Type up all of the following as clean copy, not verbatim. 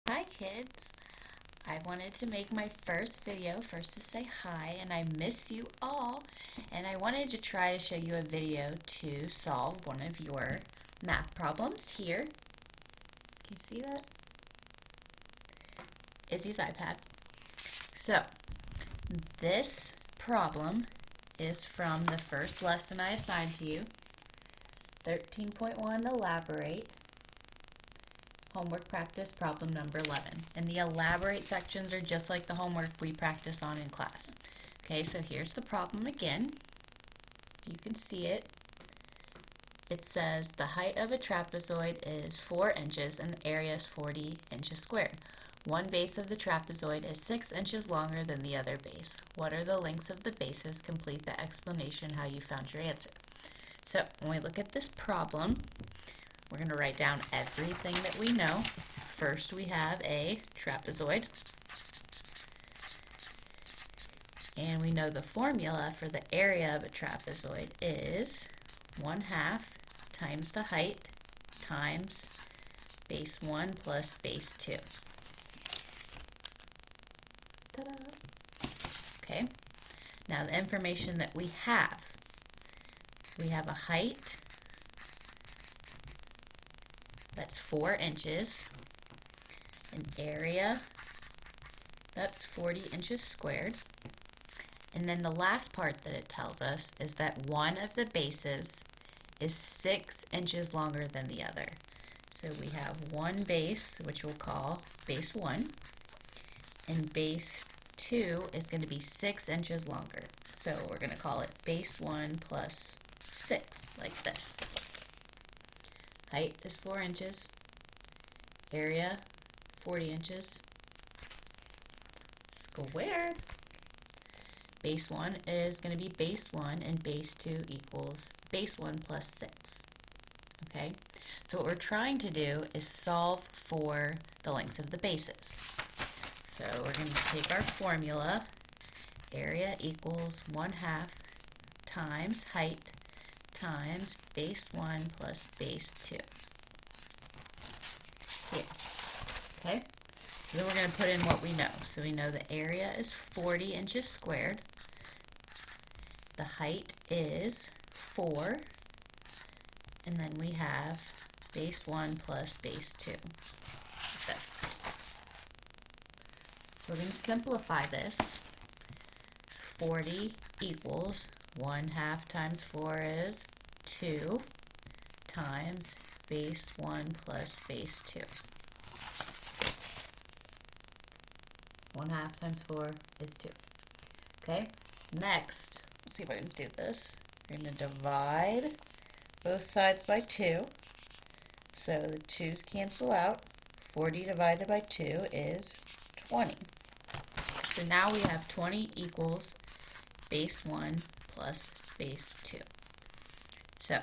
Hi kids! I wanted to make my first video first to say hi, and I miss you all, and I wanted to try to show you a video to solve one of your math problems here. Can you see that? Izzy's iPad. So this problem is from the first lesson I assigned to you, 13.1 Elaborate. Homework practice problem number 11. And the elaborate sections are just like the homework we practice on in class. Okay, so here's the problem again. You can see it. It says the height of a trapezoid is 4 inches and the area is 40 inches squared. One base of the trapezoid is 6 inches longer than the other base. What are the lengths of the bases? Complete the explanation how you found your answer. So when we look at this problem, we're going to write down everything that we know. First, we have a trapezoid. And we know the formula for the area of a trapezoid is 1/2 times the height times base 1 plus base 2. Ta-da! Okay, now the information that we have. So we have a height that's 4 inches, an area that's 40 inches squared, and then the last part that it tells us is that one of the bases is 6 inches longer than the other. So we have one base, which we'll call base 1, and base 2 is going to be 6 inches longer. So we're going to call it base 1 plus 6, like this. Height is 4 inches, area 40 inches, squared. Base 1 is going to be base 1, and base 2 equals base 1 plus 6. Okay, so what we're trying to do is solve for the lengths of the bases. So we're going to take our formula, area equals 1/2 times height times base 1 plus base 2. Here. Okay? So then we're going to put in what we know. So we know the area is 40 inches squared. The height is 4. And then we have base 1 plus base 2. Like this. So we're going to simplify this. 40 equals 1/2 times 4 is 2 times base 1 plus base 2. 1/2 times 4 is 2. Okay, next, let's see if I can do this. We're going to divide both sides by 2. So the 2's cancel out. 40 divided by 2 is 20. So now we have 20 equals base 1 plus base 2. So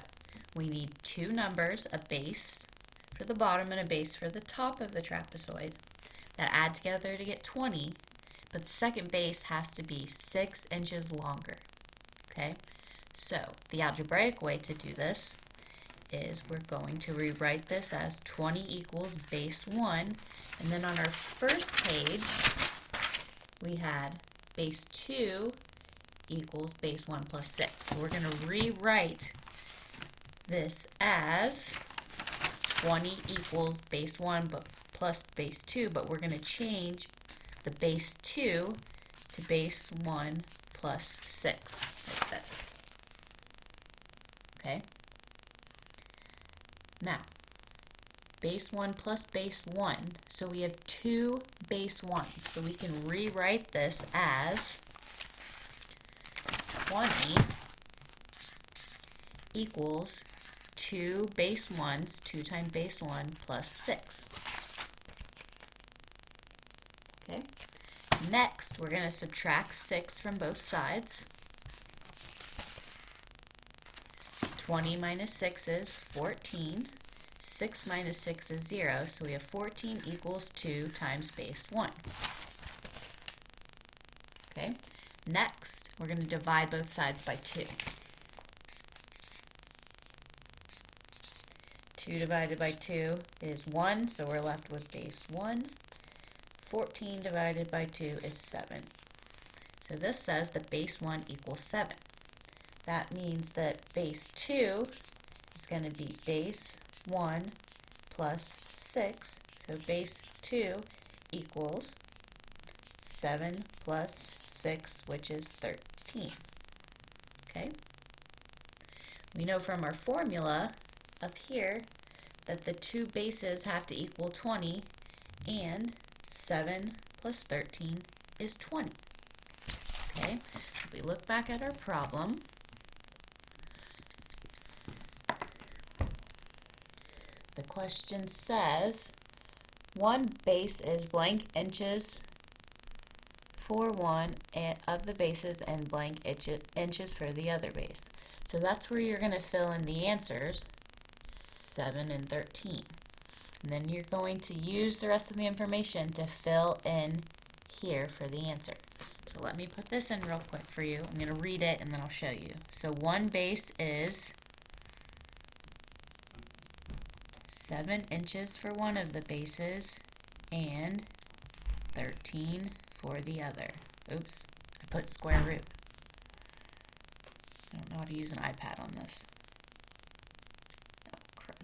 we need two numbers, a base for the bottom and a base for the top of the trapezoid, that add together to get 20, but the second base has to be 6 inches longer. Okay, so the algebraic way to do this is we're going to rewrite this as 20 equals base 1, and then on our first page we had base 2 equals base 1 plus 6. So we're going to rewrite this as 20 equals base 1 but plus base 2, but we're going to change the base 2 to base 1 plus 6, like this. Okay? Now, base 1 plus base 1, so we have two base 1s, so we can rewrite this as 20 equals 2 base 1s, 2 times base 1 plus 6. Okay. Next, we're going to subtract 6 from both sides. 20 minus 6 is 14. 6 minus 6 is 0, so we have 14 equals 2 times base 1. Okay. Next, we're going to divide both sides by 2. 2 divided by 2 is 1, so we're left with base 1 14 divided by 2 is 7. So this says that base 1 equals 7. That means that base 2 is going to be base 1 plus 6. So base 2 equals 7 plus 6, which is 13. Okay? We know from our formula up here that the two bases have to equal 20, and 7 plus 13 is 20. Okay? If we look back at our problem, the question says one base is blank inches for one of the bases and blank inches for the other base. So that's where you're going to fill in the answers, 7 and 13. And then you're going to use the rest of the information to fill in here for the answer. So let me put this in real quick for you. I'm going to read it and then I'll show you. So one base is 7 inches for one of the bases and 13 for the other. Oops, I put square root. I don't know how to use an iPad on this. Oh, crud.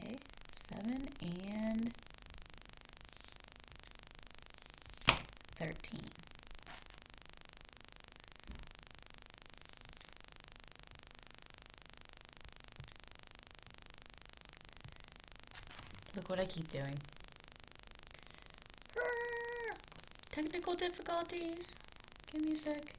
Okay, 7 and 13. Look what I keep doing. Technical difficulties. Give me a sec.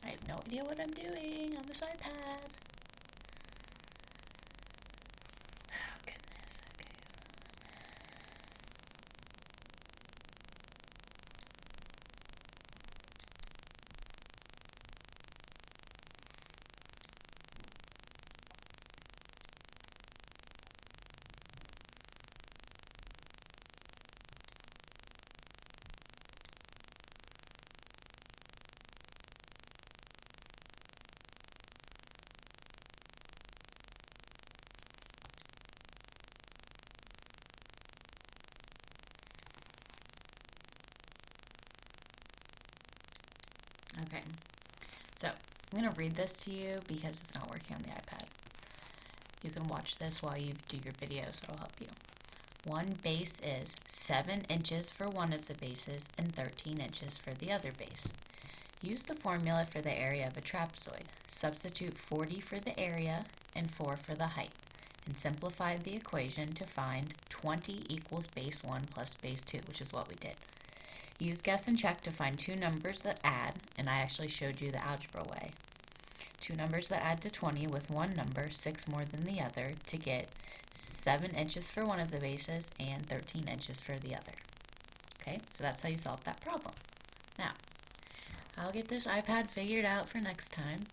I have no idea what I'm doing on this iPad. Oh, goodness. Okay. Okay, so I'm going to read this to you because it's not working on the iPad. You can watch this while you do your videos, it'll help you. One base is 7 inches for one of the bases and 13 inches for the other base. Use the formula for the area of a trapezoid. Substitute 40 for the area and 4 for the height, and simplify the equation to find 20 equals base 1 plus base 2, which is what we did. Use guess and check to find two numbers that add, and I actually showed you the algebra way. Two numbers that add to 20 with one number, 6 more than the other, to get 7 inches for one of the bases and 13 inches for the other. Okay, so that's how you solve that problem. Now, I'll get this iPad figured out for next time,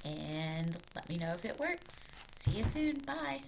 and let me know if it works. See you soon. Bye.